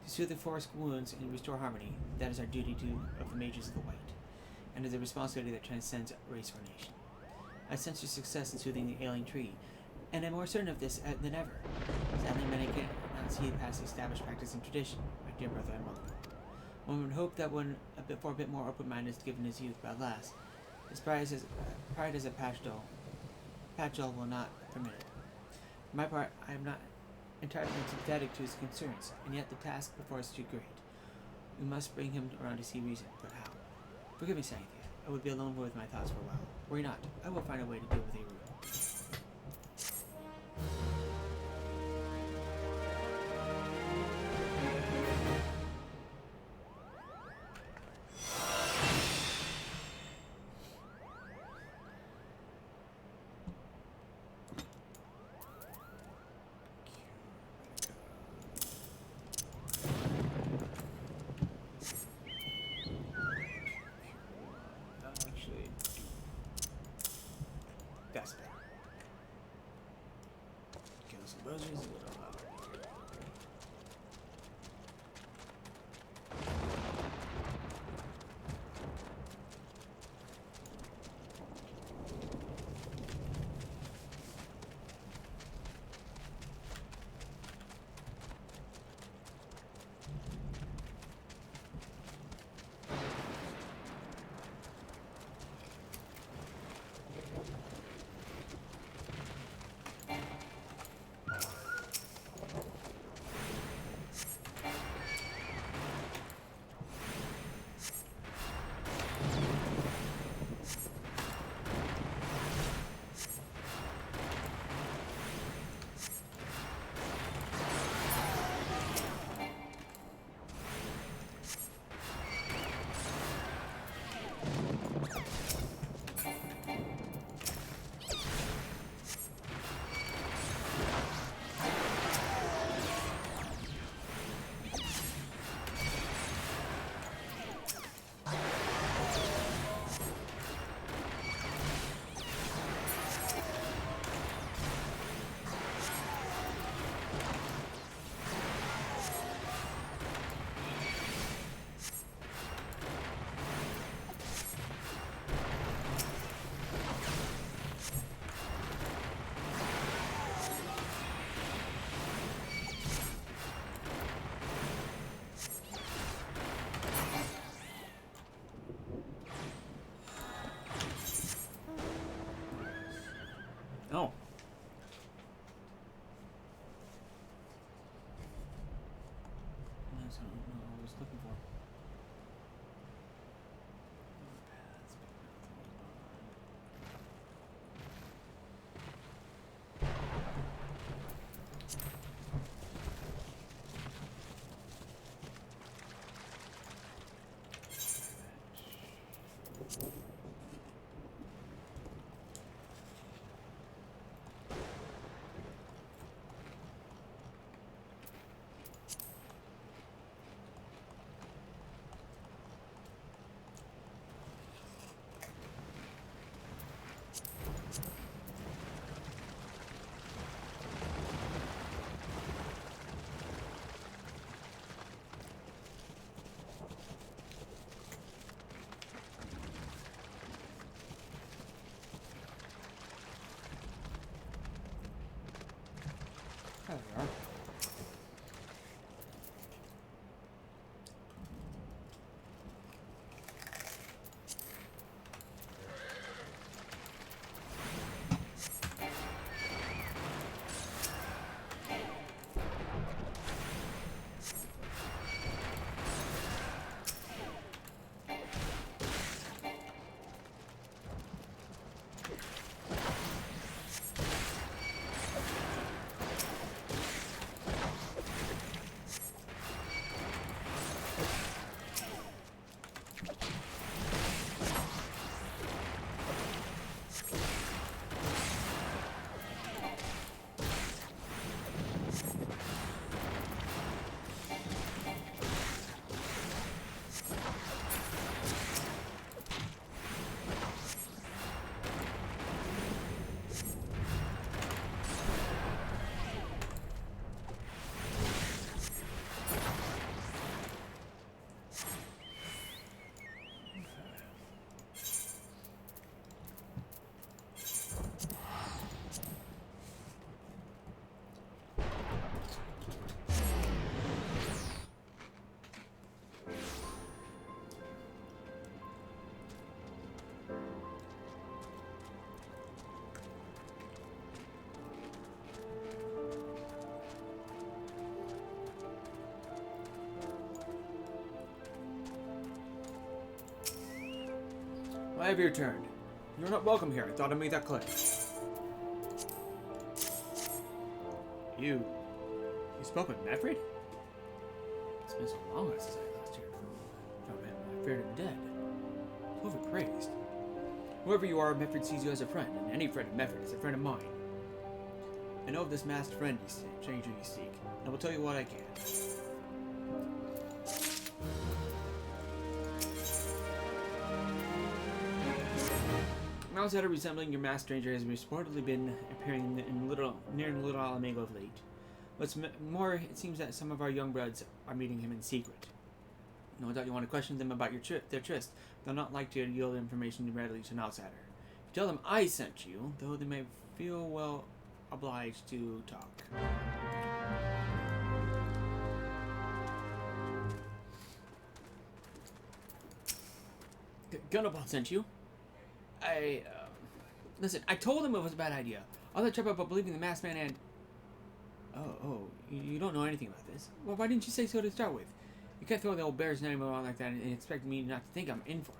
To soothe the forest wounds and restore harmony, that is our duty of the mages of the White, and is a responsibility that transcends race or nation. I sense your success in soothing the ailing tree, and am more certain of this than ever. Sadly, many cannot see past established practice and tradition, my dear brother and mother. One would hope that one for a bit more open-mindedness given his youth, but alas, his pride as a patchel will not permit it. For my part, I am not entirely unsympathetic to his concerns, and yet the task before us is too great. We must bring him around to see reason, but how? Forgive me, Sainthia. I would be alone with my thoughts for a while. Worry not. I will find a way to deal with Eru. That's better. Kill some buzzards a little louder. Oh. That's what I was looking for. There we are. I have your turn. You're not welcome here. I thought I made that clear. You spoke with Mefred? It's been so long since I last heard from him. I feared him dead. Overpraised. Whoever you are, Mefred sees you as a friend, and any friend of Mefred is a friend of mine. I know of this masked friend stranger you seek, and I will tell you what I can. Outsider resembling your masked stranger has reportedly been appearing near Little Mhigo of late. What's more, it seems that some of our young bloods are meeting him in secret. No doubt you want to question them about their tryst. They'll not like to yield information readily to an outsider. If you tell them I sent you, though they may feel well obliged to talk. Gunaball sent you. Listen, I told him it was a bad idea. All that trouble about believing the masked man and... Oh, you don't know anything about this. Well, why didn't you say so to start with? You can't throw the old bear's name around like that and expect me not to think I'm in for it.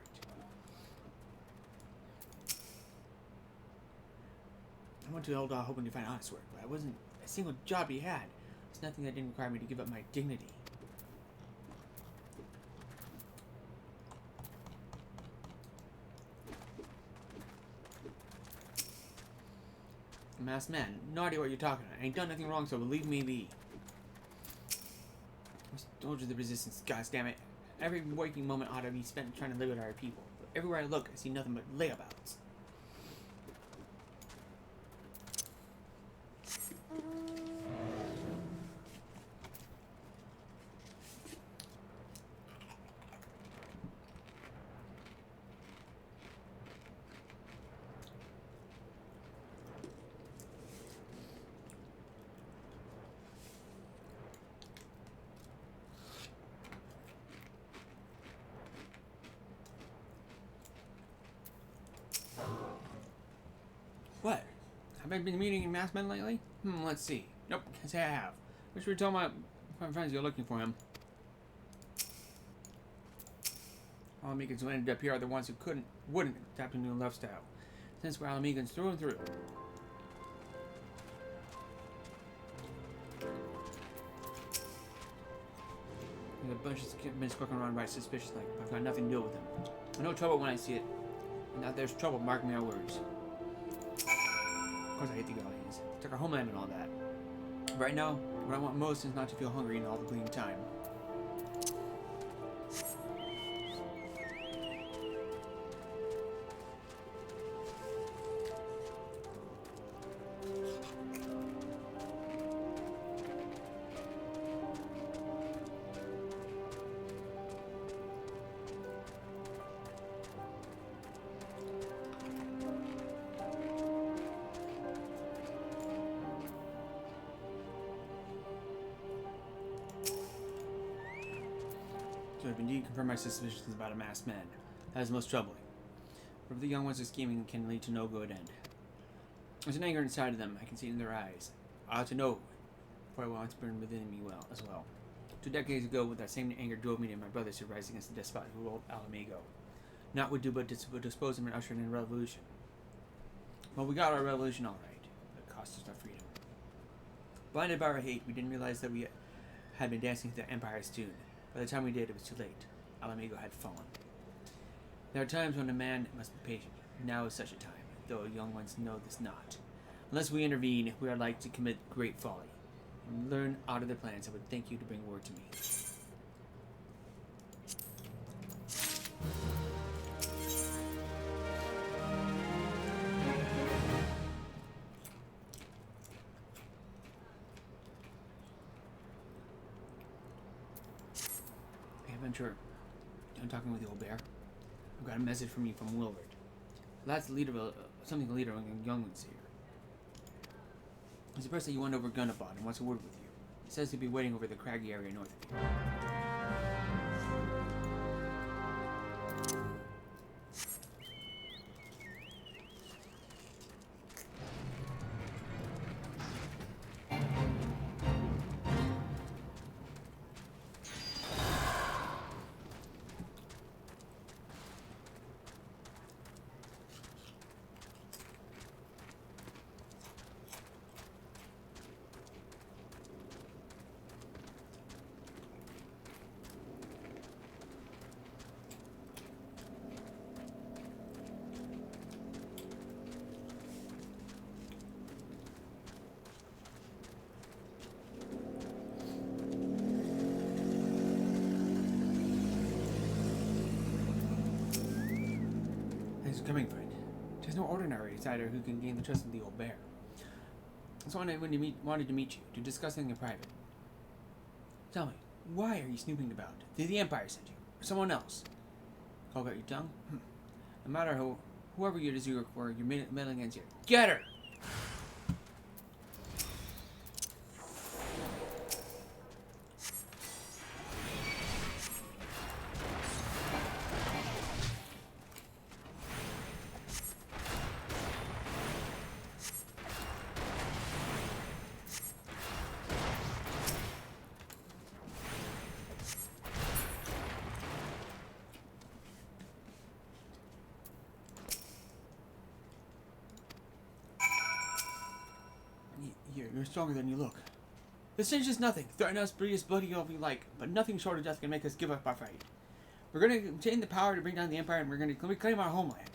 I went to Eldar hoping to find honest work, but I wasn't a single job he had. It's nothing that didn't require me to give up my dignity. Masked man, no idea what you're talking about. I ain't done nothing wrong, so leave me be. Soldiers of the resistance, gosh damn it. Every waking moment ought to be spent trying to live with our people. But everywhere I look, I see nothing but layabouts. What? Have I been meeting masked men lately? Let's see. Nope, can't say I have. Wish we tell my friends you're looking for him. All Mhigans who ended up here are the ones who wouldn't adapt to new lifestyle. Since we're Mhigans through and through. There's a bunch of men squawking around right suspicious like I've got nothing to do with them. I know trouble when I see it. And now there's trouble, mark my words. Of course I hate the Guardians. Took our homeland and all that. Right now, what I want most is not to feel hungry in all the bleeding time. So I've indeed confirmed my suspicions about a masked man. That is most troubling. For the young ones are scheming can lead to no good end. There's an anger inside of them. I can see it in their eyes. I ought to know, for I want to burn within me well as well. 2 decades ago, with that same anger drove me and my brothers to rise against the despot who ruled Mhigo. Not would do but dispose him and usher in a revolution. Well, we got our revolution all right, but it cost us our freedom. Blinded by our hate, we didn't realize that we had been dancing to the Empire's tune. By the time we did, it was too late. Mhigo had fallen. There are times when a man must be patient. Now is such a time, though young ones know this not. Unless we intervene, we are like to commit great folly. And learn out of their plans, I would thank you to bring word to me. Hey, Adventurer. I'm talking with the old bear. I've got a message from you from Wilbert. That's the leader of something the leader of young ones here. He's the person that you went over Gunabot and wants a word with you. He says he'll be waiting over the craggy area north of you. Coming, friend. There's no ordinary outsider who can gain the trust of the old bear. So I wanted to meet you to discuss something in private. Tell me, why are you snooping about? Did the Empire send you? Or someone else? Call out your tongue? No matter whoever it is you work for, you're meddling against here. Get her! You're stronger than you look. This changes nothing. Threaten us, breed us bloody all we like, but nothing short of death can make us give up our fight. We're going to obtain the power to bring down the Empire, and we're going to reclaim our homeland.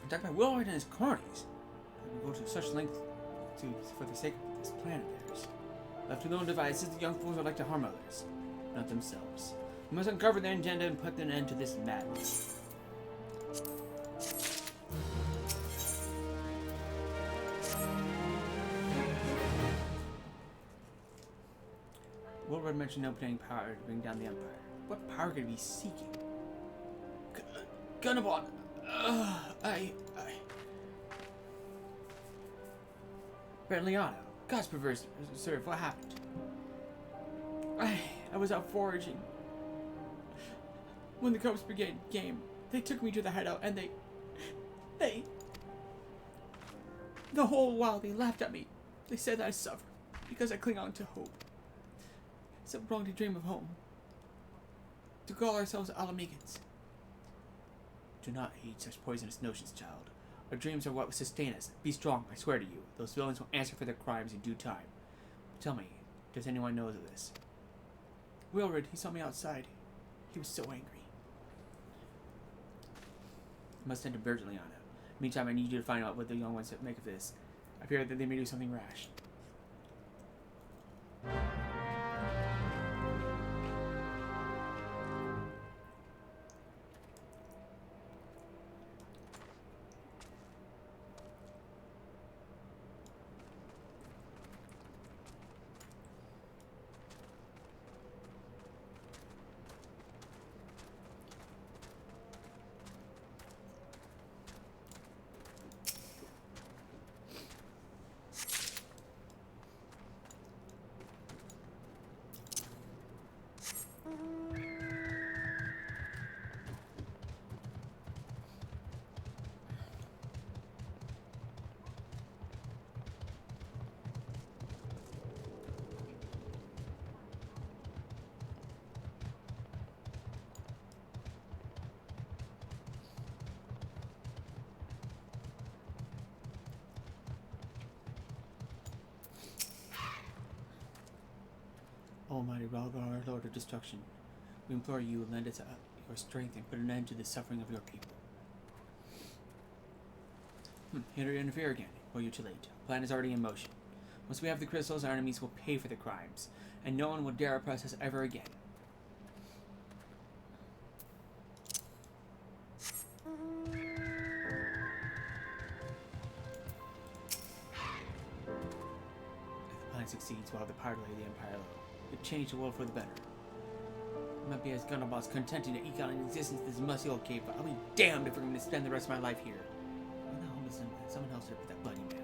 Attacked by Willard and his cronies. We go to such length for the sake of this plan of theirs. Left to their own devices, the young fools are like to harm others, not themselves. We must uncover their agenda and put an end to this madness. Willard mentioned obtaining power to bring down the Empire. What power could he be seeking? Gunabot! Berliano, God's perverse serve, what happened? I was out foraging. When the Corpse Brigade came, they took me to the hideout and the whole while they laughed at me. They said I suffer because I cling on to hope. It's so wrong to dream of home. To call ourselves Alamegans. Do not heed such poisonous notions, child. Our dreams are what sustain us. Be strong, I swear to you. Those villains will answer for their crimes in due time. Tell me, does anyone know of this? Wilred, he saw me outside. He was so angry. I must send him urgently, Anna. Meantime, I need you to find out what the young ones make of this. I fear that they may do something rash. Almighty Ralgar, Lord of Destruction, we implore you to lend us your strength and put an end to the suffering of your people. Here to interfere again. Well, you're too late. Our plan is already in motion. Once we have the crystals, our enemies will pay for their crimes, and no one will dare oppress us ever again. If the plan succeeds, we'll have the power to lay the Empire low. It changed the world for the better. I might be as Gunnerboss contented to eke out an existence in this musty old cave, but I'll be damned if we're going to spend the rest of my life here. Where the hell is someone else with that bloody man?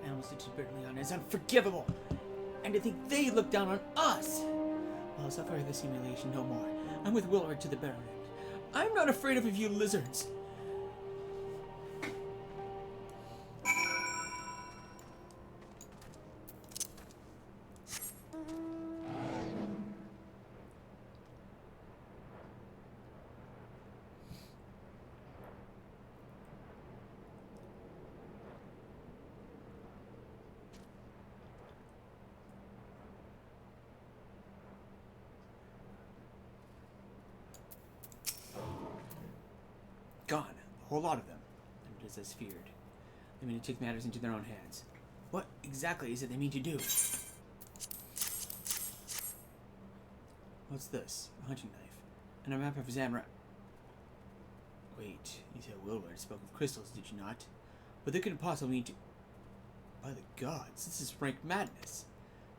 Animals did to Brittany is unforgivable, and to think they look down on us. I'll suffer this humiliation no more. I'm with Wilred to the bitter end. I'm not afraid of you lizards. Gone. A whole lot of them. And it is as feared. They mean to take matters into their own hands. What exactly is it they mean to do? What's this? A hunting knife. And a map of Zamra. Wait, you said Wilred spoke of crystals, did you not? But they couldn't possibly mean to... By the gods, this is rank madness.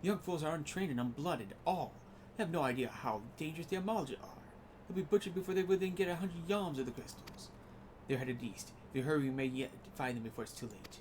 The young fools are untrained and unblooded, all. They have no idea how dangerous the Amalja are. They'll be butchered before they within get 100 yalms of the crystals. They're headed east. If you hurry, we may yet find them before it's too late.